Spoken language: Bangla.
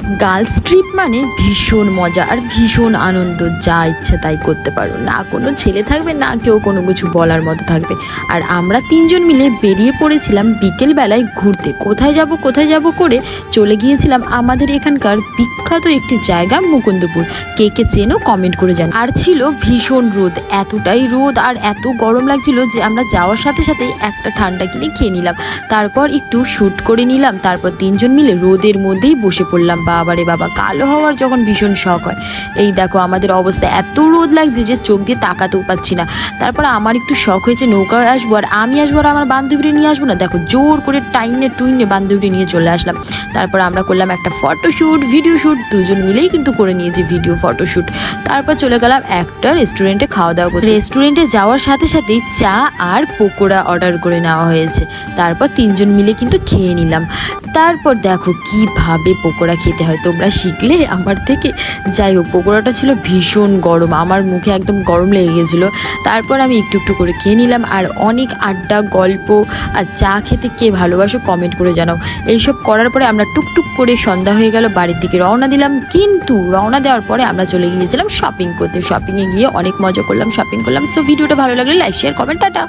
গার্লস ট্রিপ মানে ভীষণ মজা আর ভীষণ আনন্দ, যা ইচ্ছে তাই করতে পারো, না কোনো ছেলে থাকবে না কেউ কোনো কিছু বলার মতো থাকবে। আর আমরা তিনজন মিলে বেরিয়ে পড়েছিলাম বিকেলবেলায় ঘুরতে। কোথায় যাব করে চলে গিয়েছিলাম আমাদের এখানকার বিখ্যাত একটি জায়গা মুকুন্দপুর। কে কে চেনো কমেন্ট করে জান। আর ছিল ভীষণ রোদ, এতটাই রোদ আর এত গরম লাগছিল যে আমরা যাওয়ার সাথে সাথেই একটা ঠান্ডা কিনে খেয়ে নিলাম, তারপর একটু শ্যুট করে নিলাম, তারপর তিনজন মিলে রোদের মধ্যেই বসে পড়লাম। বাবারে বাবা, কালো হওয়ার যখন ভীষণ শখ হয়। এই দেখো আমাদের অবস্থা, এত রোদ লাগছে যে চোখ দিয়ে তাকাতেও পাচ্ছি না। তারপর আমার একটু শখ হয়েছে নৌকায় আসবো, আর আমি আসবো আর আমার বান্ধবীরে নিয়ে আসবো না। দেখো জোর করে টাইনে টুইনে বান্ধবীরে নিয়ে চলে আসলাম। তারপর আমরা করলাম একটা ফটোশ্যুট, ভিডিও শ্যুট, দুজন মিলেই কিন্তু করে নিয়েছি ভিডিও ফটোশ্যুট। তারপর চলে গেলাম একটা রেস্টুরেন্টে খাওয়া দাওয়া করতে। রেস্টুরেন্টে যাওয়ার সাথে সাথেই চা আর পকোড়া অর্ডার করে নেওয়া হয়েছে। তারপর তিনজন মিলে কিন্তু খেয়ে নিলাম। তারপর দেখো কিভাবে পকোড়া খেতে হয়, তোমরা শিখলে আমার থেকে। যাই হোক, পকোড়াটা ছিল ভীষণ গরম, আমার মুখে একদম গরম লেগে গেছিলো। তারপর আমি একটু একটু করে খেয়ে নিলাম। আর অনেক আড্ডা গল্প আর চা খেতে কে ভালোবাসো কমেন্ট করে জানাও। এইসব করার পরে আমরা টুকটুক করে সন্ধ্যা হয়ে গেল, বাড়ির দিকে রওনা দিলাম। কিন্তু রওনা দেওয়ার পরে আমরা চলে গিয়েছিলাম শপিং করতে। শপিংয়ে গিয়ে অনেক মজা করলাম, শপিং করলাম। সো ভিডিওটা ভালো লাগলে লাইক শেয়ার কমেন্ট, টাটা।